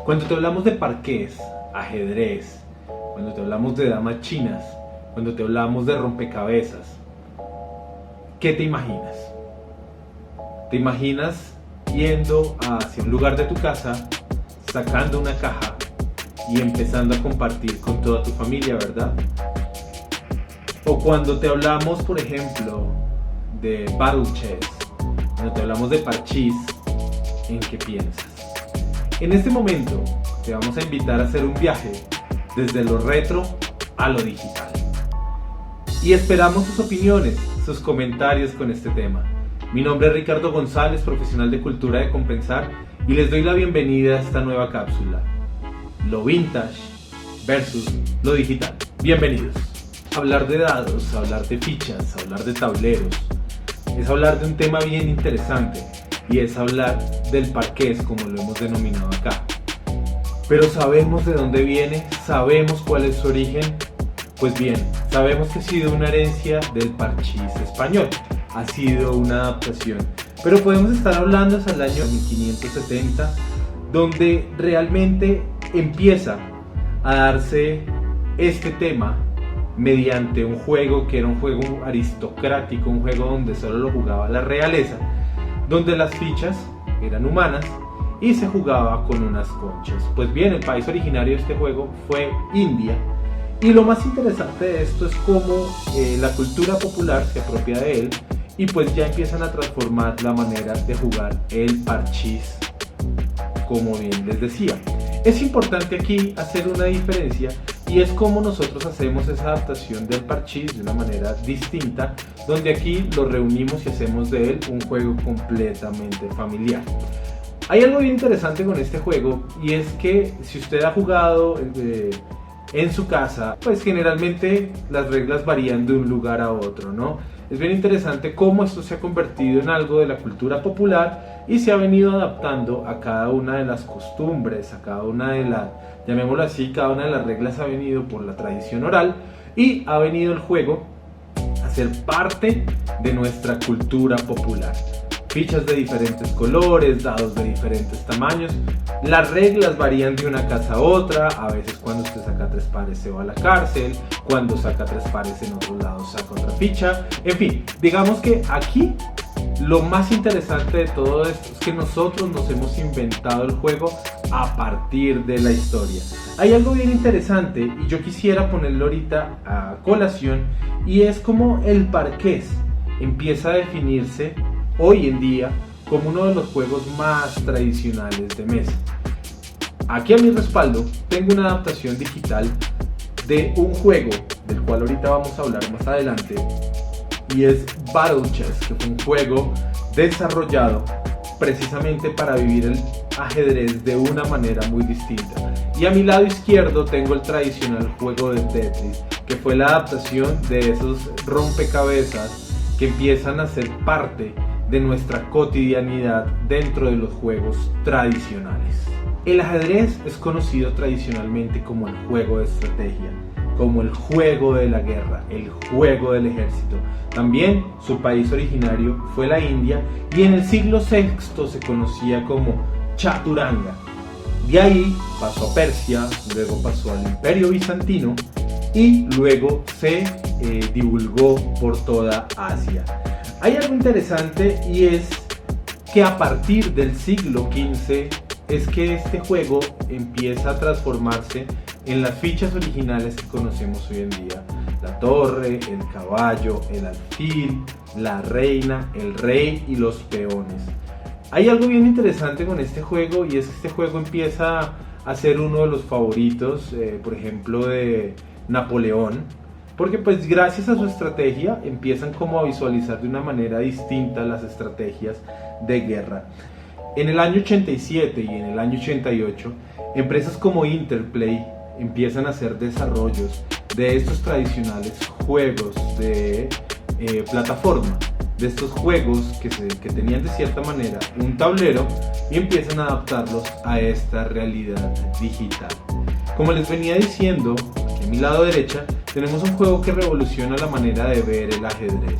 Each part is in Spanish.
Cuando te hablamos de parqués, ajedrez, cuando te hablamos de damas chinas, cuando te hablamos de rompecabezas, ¿qué te imaginas? ¿Te imaginas yendo hacia un lugar de tu casa, sacando una caja y empezando a compartir con toda tu familia, verdad? O cuando te hablamos, por ejemplo, de Battle Chess, cuando te hablamos de parchís, ¿en qué piensas? En este momento te vamos a invitar a hacer un viaje desde lo retro a lo digital. Y esperamos sus opiniones, sus comentarios con este tema. Mi nombre es Ricardo González, profesional de Cultura de Compensar, y les doy la bienvenida a esta nueva cápsula, lo vintage versus lo digital. Bienvenidos. Hablar de dados, hablar de fichas, hablar de tableros, es hablar de un tema bien interesante, y es hablar del parqués, como lo hemos denominado acá. Pero ¿sabemos de dónde viene? ¿Sabemos cuál es su origen? Pues bien, sabemos que ha sido una herencia del parchís español, ha sido una adaptación. Pero podemos estar hablando hasta el año 1570, donde realmente empieza a darse este tema mediante un juego que era un juego aristocrático, un juego donde solo lo jugaba la realeza, donde las fichas eran humanas y se jugaba con unas conchas. Pues bien, el país originario de este juego fue India, y lo más interesante de esto es cómo la cultura popular se apropia de él y pues ya empiezan a transformar la manera de jugar el parchís, como bien les decía. Es importante aquí hacer una diferencia, y es como nosotros hacemos esa adaptación del parchís de una manera distinta, donde aquí lo reunimos y hacemos de él un juego completamente familiar. Hay algo bien interesante con este juego, y es que si usted ha jugado en su casa, pues generalmente las reglas varían de un lugar a otro, ¿no? Es bien interesante cómo esto se ha convertido en algo de la cultura popular y se ha venido adaptando a cada una de las costumbres, a cada una de las, llamémoslo así, cada una de las reglas ha venido por la tradición oral, y ha venido el juego a ser parte de nuestra cultura popular. Fichas de diferentes colores, dados de diferentes tamaños, las reglas varían de una casa a otra. A veces cuando usted saca 3 pares se va a la cárcel, cuando saca 3 pares en otro lado saca otra ficha. En fin, digamos que aquí lo más interesante de todo esto es que nosotros nos hemos inventado el juego a partir de la historia. Hay algo bien interesante y yo quisiera ponerlo ahorita a colación, y es como el parqués empieza a definirse hoy en día como uno de los juegos más tradicionales de mesa. Aquí a mi respaldo tengo una adaptación digital de un juego del cual ahorita vamos a hablar más adelante, y es Battle Chess, que fue un juego desarrollado precisamente para vivir el ajedrez de una manera muy distinta. Y a mi lado izquierdo tengo el tradicional juego de Tetris, que fue la adaptación de esos rompecabezas que empiezan a ser parte de nuestra cotidianidad dentro de los juegos tradicionales. El ajedrez es conocido tradicionalmente como el juego de estrategia, como el juego de la guerra, el juego del ejército. También su país originario fue la India, y en el siglo VI se conocía como Chaturanga. De ahí pasó a Persia, luego pasó al Imperio Bizantino y luego se divulgó por toda Asia. Hay algo interesante, y es que a partir del siglo XV es que este juego empieza a transformarse en las fichas originales que conocemos hoy en día: la torre, el caballo, el alfil, la reina, el rey y los peones. Hay algo bien interesante con este juego, y es que este juego empieza a ser uno de los favoritos, por ejemplo, de Napoleón, porque pues gracias a su estrategia empiezan como a visualizar de una manera distinta las estrategias de guerra. En el año 87 y en el año 88, empresas como Interplay empiezan a hacer desarrollos de estos tradicionales juegos de plataforma, de estos juegos que tenían de cierta manera un tablero, y empiezan a adaptarlos a esta realidad digital. Como les venía diciendo, aquí a mi lado derecha tenemos un juego que revoluciona la manera de ver el ajedrez,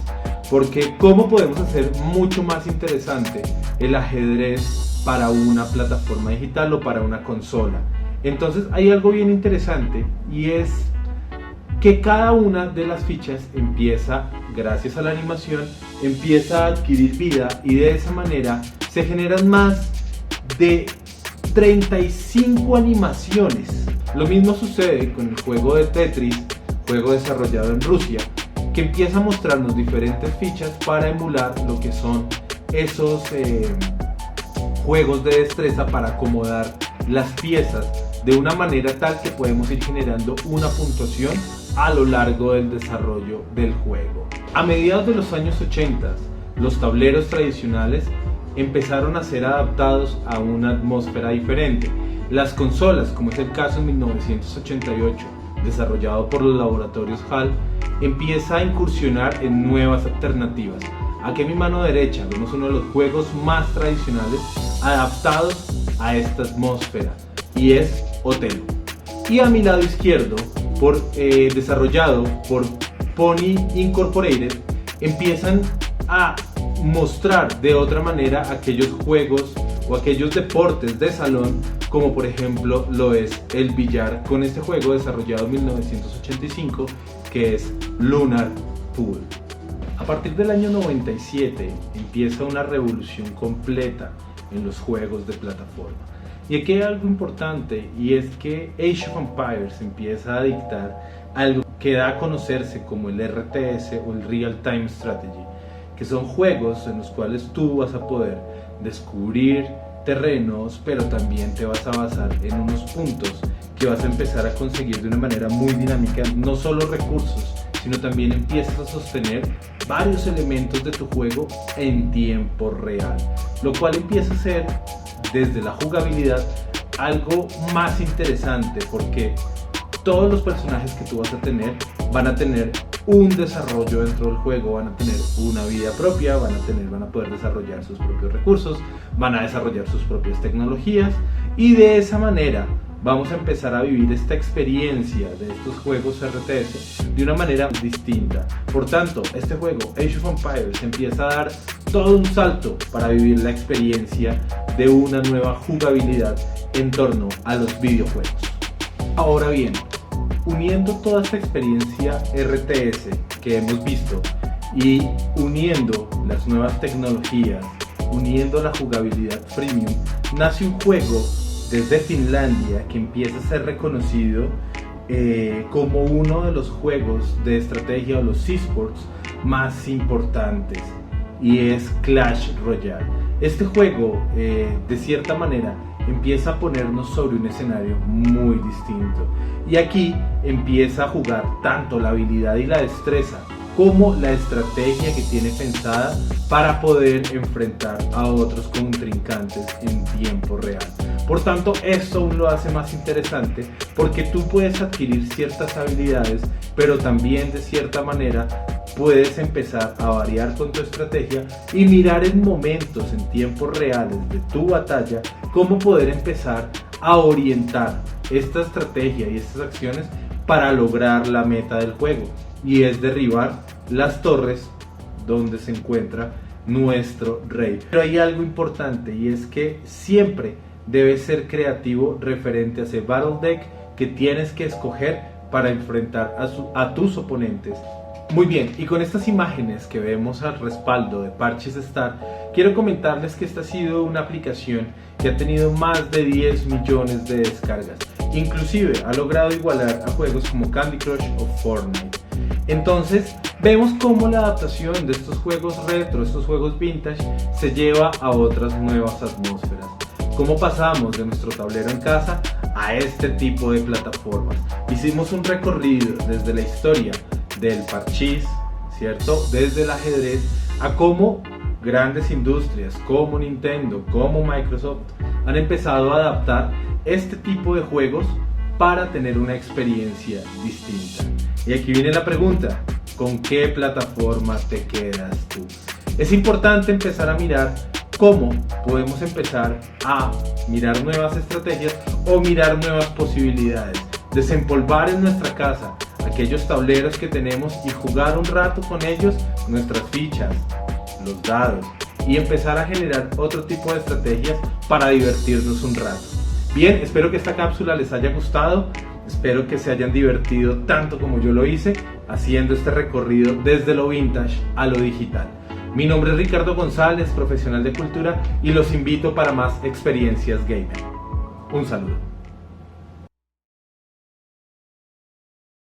porque ¿cómo podemos hacer mucho más interesante el ajedrez para una plataforma digital o para una consola. Entonces hay algo bien interesante, y es que cada una de las fichas empieza, gracias a la animación, empieza a adquirir vida, y de esa manera se generan más de 35 animaciones. Lo mismo sucede con el juego de Tetris, juego desarrollado en Rusia, que empieza a mostrarnos diferentes fichas para emular lo que son esos juegos de destreza, para acomodar las piezas de una manera tal que podemos ir generando una puntuación a lo largo del desarrollo del juego. A mediados de los años 80, los tableros tradicionales empezaron a ser adaptados a una atmósfera diferente. Las consolas, como es el caso en 1988, desarrollado por los laboratorios HAL, empieza a incursionar en nuevas alternativas. Aquí a mi mano derecha vemos uno de los juegos más tradicionales adaptados a esta atmósfera, y es Otelo. Y a mi lado izquierdo, desarrollado por Pony Incorporated, empiezan a mostrar de otra manera aquellos juegos o aquellos deportes de salón, como por ejemplo lo es el billar, con este juego desarrollado en 1985, que es Lunar Pool. A partir del año 97 empieza una revolución completa en los juegos de plataforma. Y aquí hay algo importante, y es que Age of Empires empieza a dictar algo que da a conocerse como el RTS o el Real Time Strategy, que son juegos en los cuales tú vas a poder descubrir terrenos, pero también te vas a basar en unos puntos que vas a empezar a conseguir de una manera muy dinámica, no solo recursos, sino también empiezas a sostener varios elementos de tu juego en tiempo real, lo cual empieza a ser, desde la jugabilidad, algo más interesante, porque todos los personajes que tú vas a tener van a tener un desarrollo dentro del juego, van a tener una vida propia, van a poder desarrollar sus propios recursos, van a desarrollar sus propias tecnologías, y de esa manera vamos a empezar a vivir esta experiencia de estos juegos RTS de una manera distinta. Por tanto, este juego, Age of Empires, empieza a dar todo un salto para vivir la experiencia de una nueva jugabilidad en torno a los videojuegos. Ahora bien, uniendo toda esta experiencia RTS que hemos visto y uniendo las nuevas tecnologías, uniendo la jugabilidad freemium, nace un juego desde Finlandia que empieza a ser reconocido como uno de los juegos de estrategia o los esports más importantes, y es Clash Royale. Este juego, de cierta manera, empieza a ponernos sobre un escenario muy distinto, y aquí empieza a jugar tanto la habilidad y la destreza como la estrategia que tiene pensada para poder enfrentar a otros contrincantes en tiempo real. Por tanto, esto aún lo hace más interesante, porque tú puedes adquirir ciertas habilidades, pero también de cierta manera puedes empezar a variar con tu estrategia y mirar en momentos en tiempos reales de tu batalla cómo poder empezar a orientar esta estrategia y estas acciones para lograr la meta del juego, y es derribar las torres donde se encuentra nuestro rey. Pero hay algo importante, y es que siempre debes ser creativo referente a ese battle deck que tienes que escoger para enfrentar a tus oponentes. Muy bien, y con estas imágenes que vemos al respaldo de Parchís Star, quiero comentarles que esta ha sido una aplicación que ha tenido más de 10 millones de descargas. Inclusive ha logrado igualar a juegos como Candy Crush o Fortnite. Entonces vemos cómo la adaptación de estos juegos retro, estos juegos vintage, se lleva a otras nuevas atmósferas. Cómo pasamos de nuestro tablero en casa a este tipo de plataformas. Hicimos un recorrido desde la historia del parchís, ¿cierto? Desde el ajedrez, a cómo grandes industrias como Nintendo, como Microsoft, han empezado a adaptar este tipo de juegos para tener una experiencia distinta. Y aquí viene la pregunta: ¿con qué plataforma te quedas tú? Es importante empezar a mirar cómo podemos empezar a mirar nuevas estrategias o mirar nuevas posibilidades, desempolvar en nuestra casa aquellos tableros que tenemos y jugar un rato con ellos, nuestras fichas, los dados, y empezar a generar otro tipo de estrategias para divertirnos un rato. Bien, espero que esta cápsula les haya gustado, espero que se hayan divertido tanto como yo lo hice haciendo este recorrido desde lo vintage a lo digital. Mi nombre es Ricardo González, profesional de cultura, y los invito para más experiencias gamer. Un saludo.